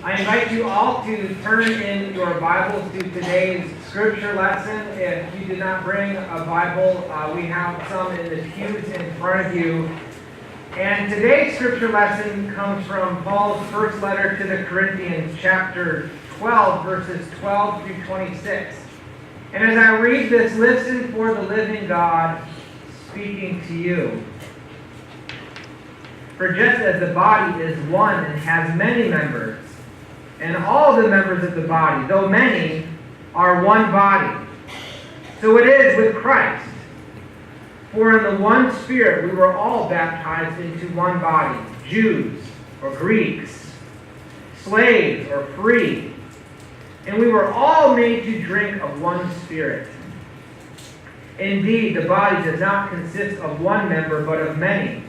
I invite you all to turn in your Bibles to today's scripture lesson. If you did not bring a Bible, we have some in the pews in front of you. And today's scripture lesson comes from Paul's first letter to the Corinthians, chapter 12, verses 12 through 26. And as I read this, listen for the living God speaking to you. For just as the body is one and has many members, and all the members of the body, though many, are one body, so it is with Christ. For in the one Spirit we were all baptized into one body, Jews or Greeks, slaves or free, and we were all made to drink of one Spirit. Indeed, the body does not consist of one member, but of many.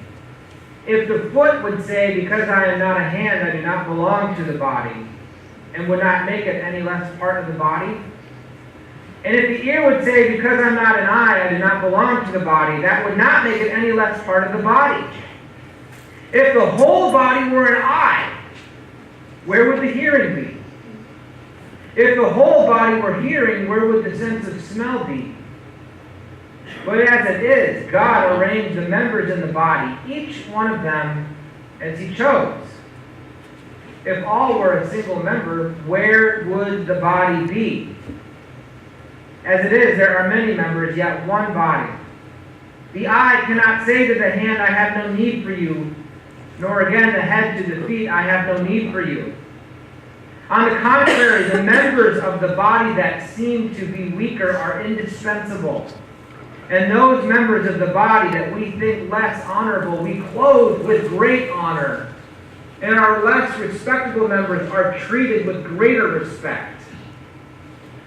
If the foot would say, because I am not a hand, I do not belong to the body, and would not make it any less part of the body? And if the ear would say, because I'm not an eye, I do not belong to the body, that would not make it any less part of the body. If the whole body were an eye, where would the hearing be? If the whole body were hearing, where would the sense of smell be? But as it is, God arranged the members in the body, each one of them as He chose. If all were a single member, where would the body be? As it is, there are many members, yet one body. The eye cannot say to the hand, I have no need for you, nor again the head to the feet, I have no need for you. On the contrary, the members of the body that seem to be weaker are indispensable. And those members of the body that we think less honorable, we clothe with great honor. And our less respectable members are treated with greater respect.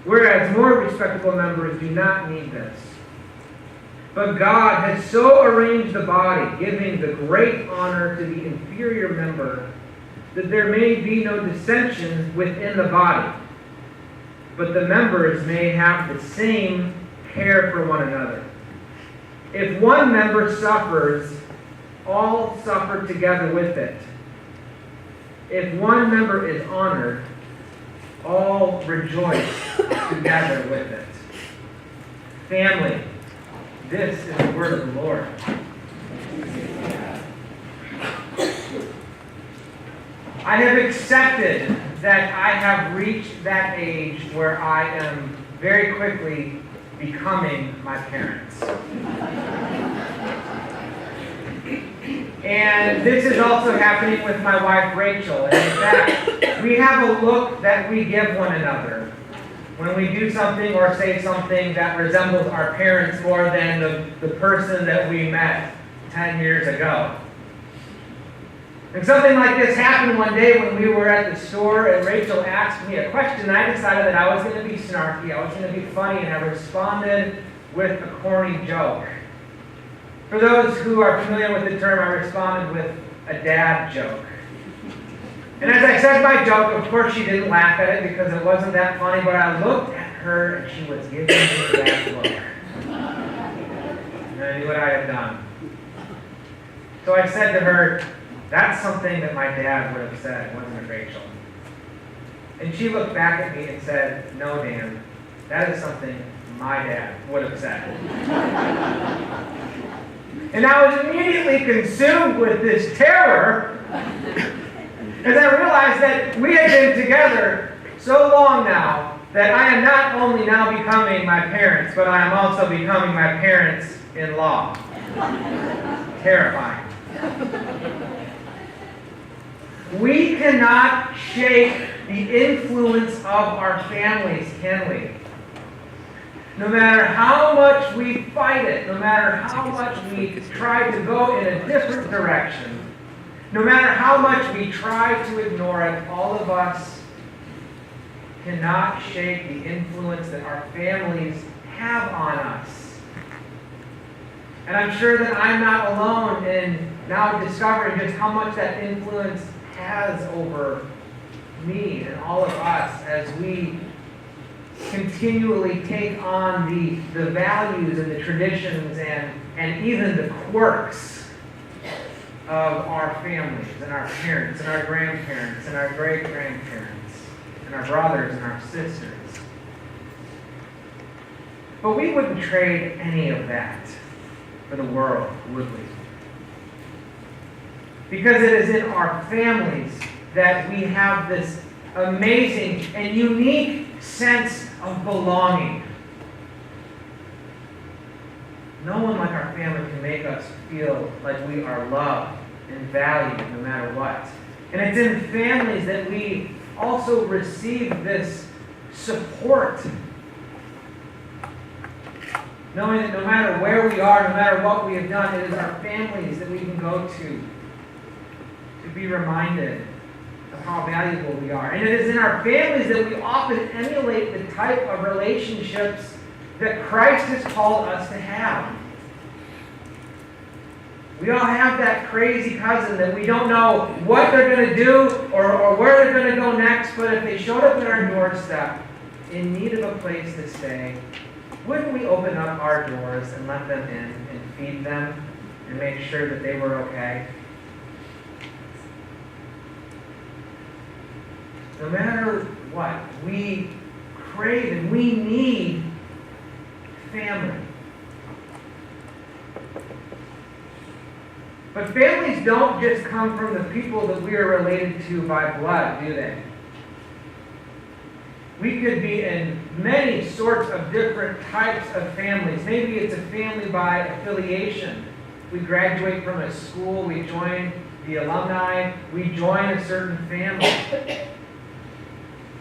Whereas more respectable members do not need this. But God has so arranged the body, giving the great honor to the inferior member, that there may be no dissensions within the body, but the members may have the same care for one another. If one member suffers, all suffer together with it. If one member is honored, all rejoice together with it. Family, this is the word of the Lord. I have accepted that I have reached that age where I am very quickly becoming my parents. And this is also happening with my wife Rachel. And in fact, we have a look that we give one another when we do something or say something that resembles our parents more than the person that we met 10 years ago. And something like this happened one day when we were at the store and Rachel asked me a question, and I decided that I was going to be snarky, I was going to be funny, and I responded with a corny joke. For those who are familiar with the term, I responded with a dad joke. And as I said my joke, of course she didn't laugh at it because it wasn't that funny, but I looked at her and she was giving me that look. And I knew what I had done. So I said to her, that's something that my dad would have said, wasn't it, Rachel? And she looked back at me and said, no, Dan, that is something my dad would have said. And I was immediately consumed with this terror as I realized that we had been together so long now that I am not only now becoming my parents, but I am also becoming my parents-in-law. Terrifying. We cannot shake the influence of our families, can we? No matter how much we fight it, no matter how much we try to go in a different direction, no matter how much we try to ignore it, all of us cannot shake the influence that our families have on us. And I'm sure that I'm not alone in now discovering just how much that influence has over me and all of us as we continually take on the values and the traditions and even the quirks of our families and our parents and our grandparents and our great-grandparents and our brothers and our sisters. But we wouldn't trade any of that for the world, would we? Because it is in our families that we have this amazing and unique sense of belonging. No one like our family can make us feel like we are loved and valued no matter what. And it's in families that we also receive this support. Knowing that no matter where we are, no matter what we have done, it is our families that we can go to be reminded of how valuable we are. And it is in our families that we often emulate the type of relationships that Christ has called us to have. We all have that crazy cousin that we don't know what they're going to do or where they're going to go next, but if they showed up at our doorstep in need of a place to stay, wouldn't we open up our doors and let them in and feed them and make sure that they were okay? No matter what, we crave and we need family. But families don't just come from the people that we are related to by blood, do they? We could be in many sorts of different types of families. Maybe it's a family by affiliation. We graduate from a school, we join the alumni, we join a certain family.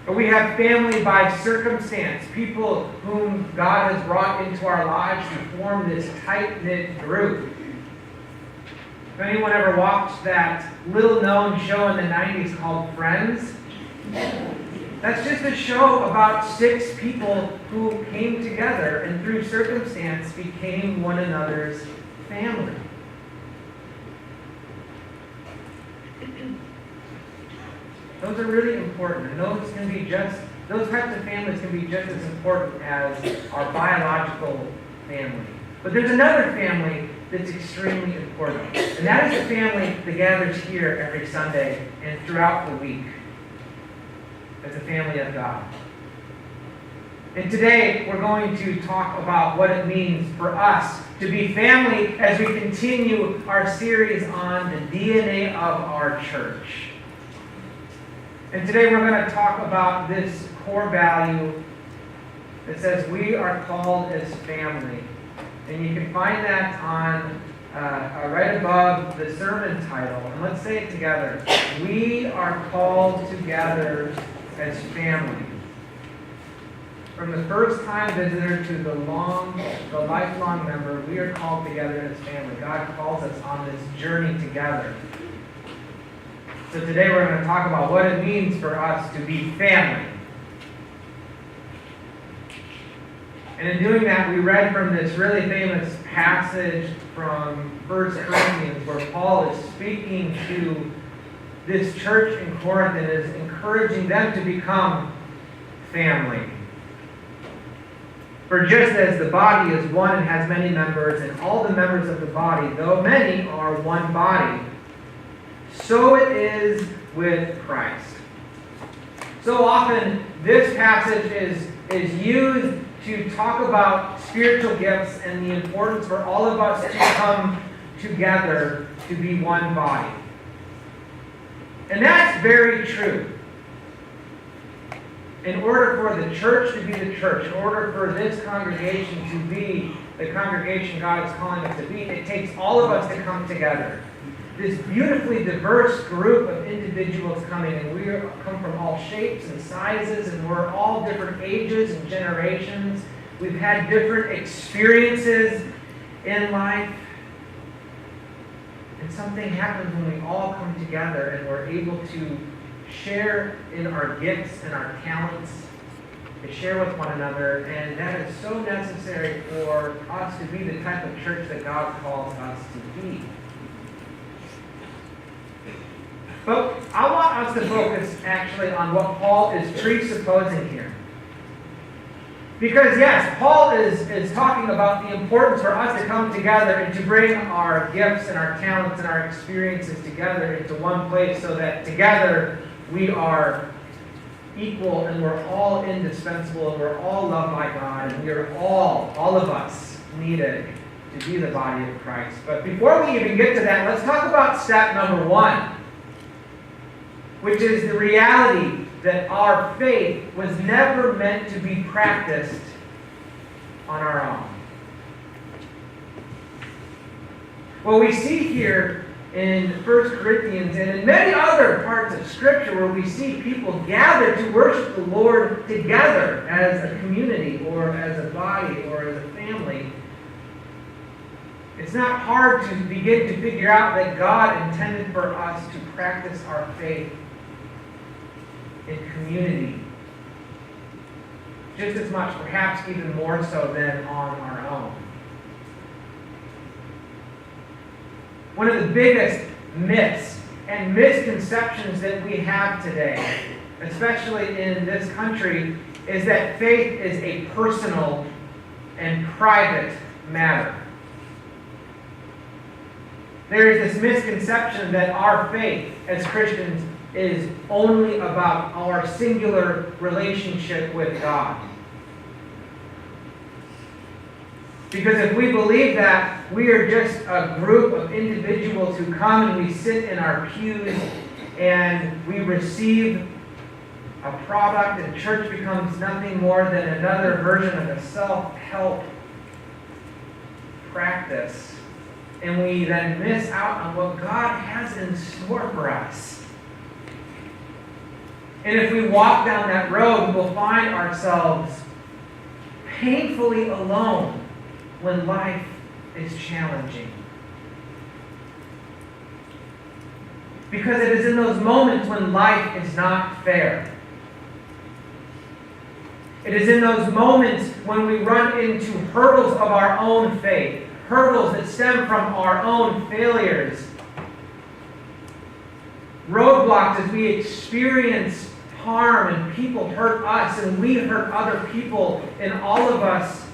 Or we have family by circumstance, people whom God has brought into our lives to form this tight-knit group. If anyone ever watched that little-known show in the 90s called Friends, that's just a show about 6 people who came together and through circumstance became one another's family. Those are really important, and those types of families can be just as important as our biological family. But there's another family that's extremely important, and that is the family that gathers here every Sunday and throughout the week as a family of God. And today we're going to talk about what it means for us to be family as we continue our series on the DNA of our church. And today we're going to talk about this core value that says we are called as family. And you can find that on right above the sermon title. And let's say it together. We are called together as family. From the first-time visitor to the lifelong member, we are called together as family. God calls us on this journey together. So today we're going to talk about what it means for us to be family. And in doing that, we read from this really famous passage from 1 Corinthians where Paul is speaking to this church in Corinth and is encouraging them to become family. For just as the body is one and has many members, and all the members of the body, though many, are one body, so it is with Christ. So often, this passage is used to talk about spiritual gifts and the importance for all of us to come together to be one body. And that's very true. In order for the church to be the church, in order for this congregation to be the congregation God is calling us to be, it takes all of us to come together. This beautifully diverse group of individuals coming, and we come from all shapes and sizes, and we're all different ages and generations. We've had different experiences in life. And something happens when we all come together and we're able to share in our gifts and our talents, to share with one another, and that is so necessary for us to be the type of church that God calls us to be. But I want us to focus actually on what Paul is presupposing here. Because yes, Paul is talking about the importance for us to come together and to bring our gifts and our talents and our experiences together into one place so that together we are equal and we're all indispensable and we're all loved by God and we are all of us needed to be the body of Christ. But before we even get to that, let's talk about step number 1, which is the reality that our faith was never meant to be practiced on our own. Well, we see here in 1 Corinthians and in many other parts of Scripture where we see people gather to worship the Lord together as a community or as a body or as a family. It's not hard to begin to figure out that God intended for us to practice our faith in community. Just as much, perhaps even more so than on our own. One of the biggest myths and misconceptions that we have today, especially in this country, is that faith is a personal and private matter. There is this misconception that our faith as Christians is only about our singular relationship with God. Because if we believe that, we are just a group of individuals who come and we sit in our pews and we receive a product and church becomes nothing more than another version of a self-help practice. And we then miss out on what God has in store for us. And if we walk down that road, we will find ourselves painfully alone when life is challenging. Because it is in those moments when life is not fair. It is in those moments when we run into hurdles of our own faith, hurdles that stem from our own failures, roadblocks as we experience harm and people hurt us and we hurt other people, and all of us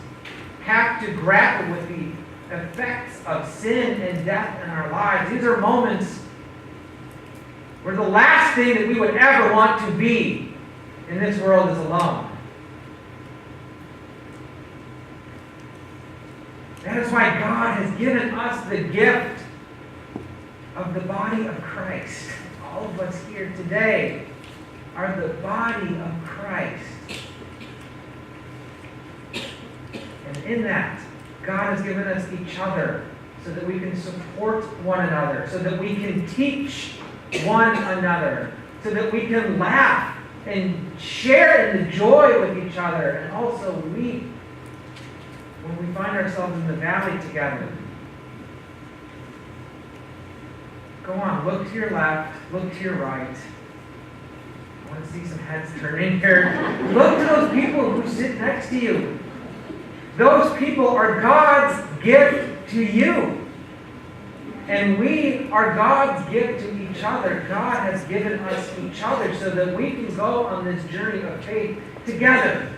have to grapple with the effects of sin and death in our lives. These are moments where the last thing that we would ever want to be in this world is alone. That is why God has given us the gift of the body of Christ. All of us here today are the body of Christ. And in that, God has given us each other so that we can support one another, so that we can teach one another, so that we can laugh and share in the joy with each other, and also weep when we find ourselves in the valley together. Go on, look to your left, look to your right. I want to see some heads turning here. Look to those people who sit next to you. Those people are God's gift to you. And we are God's gift to each other. God has given us each other so that we can go on this journey of faith together.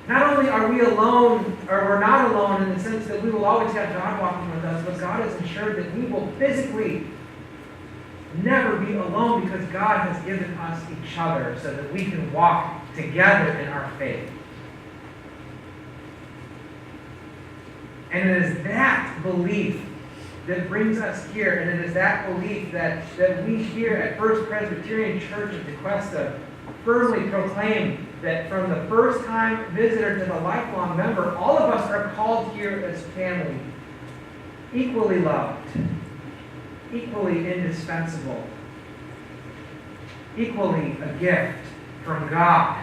Not only are we alone, or we're not alone in the sense that we will always have God walking with us, but God has ensured that we will physically never be alone because God has given us each other so that we can walk together in our faith. And it is that belief that brings us here, and it is that belief that we here at First Presbyterian Church of Tequesta firmly proclaim that from the first-time visitor to the lifelong member, all of us are called here as family, equally loved, equally indispensable, equally a gift from God.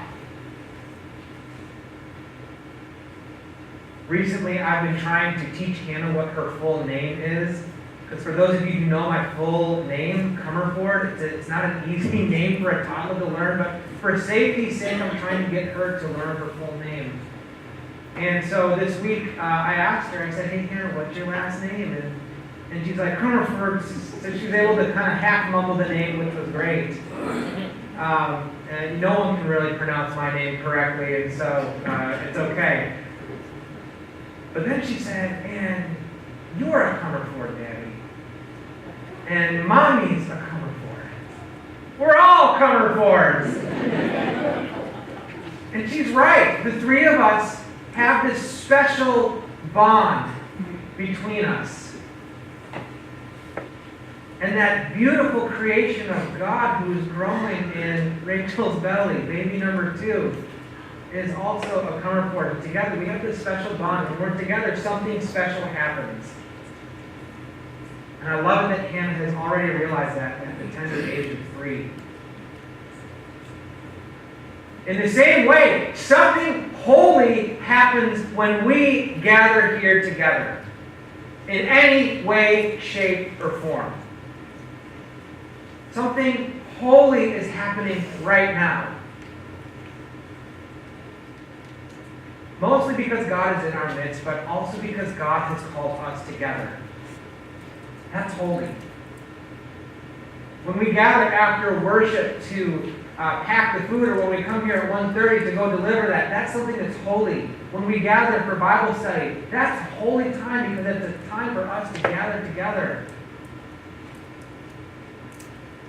Recently, I've been trying to teach Hannah what her full name is. Because for those of you who know my full name, Comerford, it's not an easy name for a toddler to learn, but for safety's sake, I'm trying to get her to learn her full name. And so this week, I asked her, I said, hey, Hannah, what's your last name? And she's like, Comerford. So she was able to kind of half mumble the name, which was great. and no one can really pronounce my name correctly, and so it's okay. But then she said, and you're a Comerford, Daddy. And Mommy's a Comerford. We're all Comerfords. And she's right. The three of us have this special bond between us. And that beautiful creation of God who is growing in Rachel's belly, baby number 2, is also a Comerford. Together we have this special bond. When we're together, something special happens. And I love it that Hannah has already realized that at the tender age of 3. In the same way, something holy happens when we gather here together. In any way, shape, or form. Something holy is happening right now. Mostly because God is in our midst, but also because God has called us together. That's holy. When we gather after worship to pack the food, or when we come here at 1:30 to go deliver that, that's something that's holy. When we gather for Bible study, that's a holy time because it's a time for us to gather together.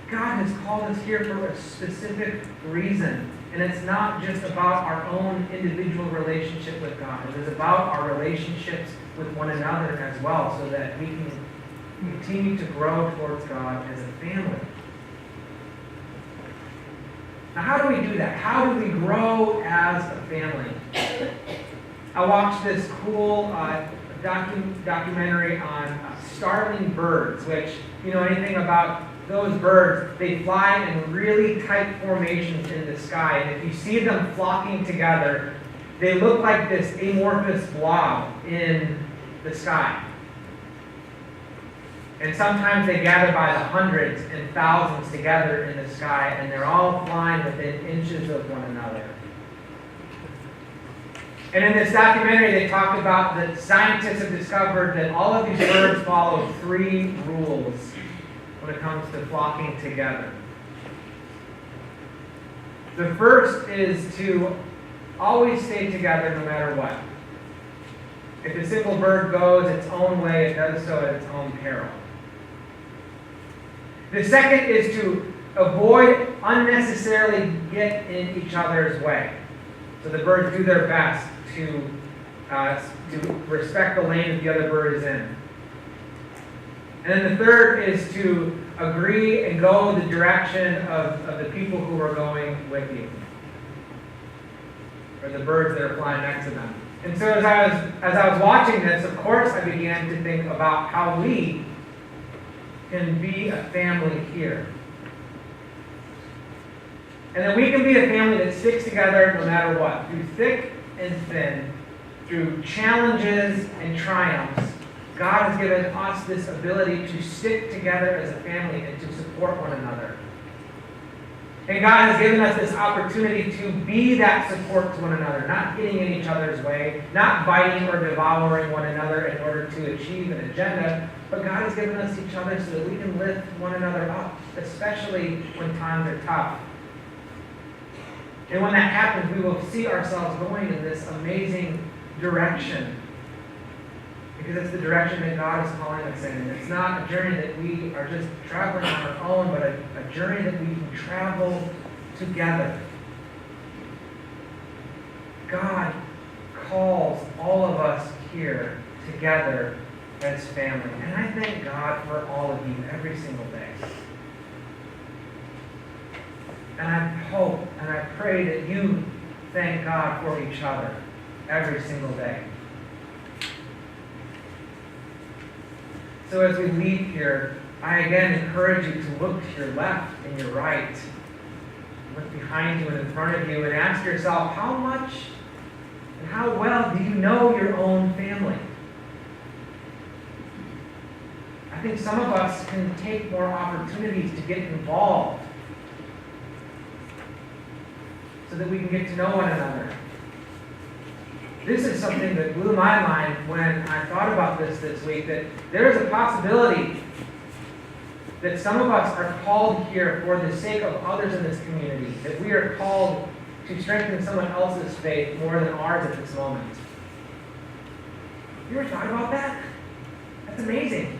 God has called us here for a specific reason. And it's not just about our own individual relationship with God. It is about our relationships with one another as well, so that we can continue to grow towards God as a family. Now, how do we do that? How do we grow as a family? I watched this cool documentary on starling birds, which, you know anything about those birds, they fly in really tight formations in the sky. And if you see them flocking together, they look like this amorphous blob in the sky. And sometimes they gather by the hundreds and thousands together in the sky, and they're all flying within inches of one another. And in this documentary, they talked about that scientists have discovered that all of these birds follow 3 rules when it comes to flocking together. The first is to always stay together no matter what. If a single bird goes its own way, it does so at its own peril. The second is to avoid unnecessarily get in each other's way. So the birds do their best to respect the lane that the other bird is in. And then the third is to agree and go the direction of the people who are going with you, or the birds that are flying next to them. And so as I was watching this, of course, I began to think about how we can be a family here. And that we can be a family that sticks together no matter what, through thick and thin, through challenges and triumphs. God has given us this ability to stick together as a family and to support one another. And God has given us this opportunity to be that support to one another, not getting in each other's way, not biting or devouring one another in order to achieve an agenda, but God has given us each other so that we can lift one another up, especially when times are tough. And when that happens, we will see ourselves going in this amazing direction. Because it's the direction that God is calling us in. And it's not a journey that we are just traveling on our own, but a journey that we can travel together. God calls all of us here together as family. And I thank God for all of you every single day. And I hope and I pray that you thank God for each other every single day. So as we leave here, I again encourage you to look to your left and your right. Look behind you and in front of you and ask yourself, how much and how well do you know your own family? I think some of us can take more opportunities to get involved so that we can get to know one another. This is something that blew my mind when I thought about this week, that there is a possibility that some of us are called here for the sake of others in this community, that we are called to strengthen someone else's faith more than ours at this moment. You ever thought about that? That's amazing.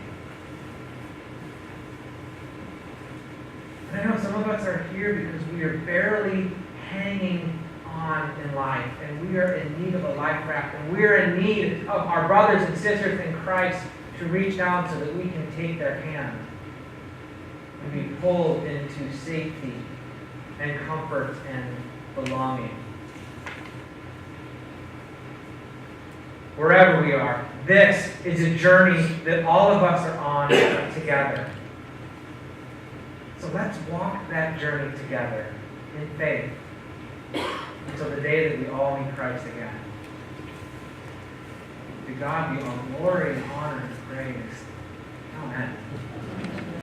And I know some of us are here because we are barely hanging on in life, and we are in need of a life raft, and we are in need of our brothers and sisters in Christ to reach down so that we can take their hand and be pulled into safety and comfort and belonging. Wherever we are, this is a journey that all of us are on together. So let's walk that journey together in faith until the day that we all meet Christ again. To God be all glory and honor and praise. Amen.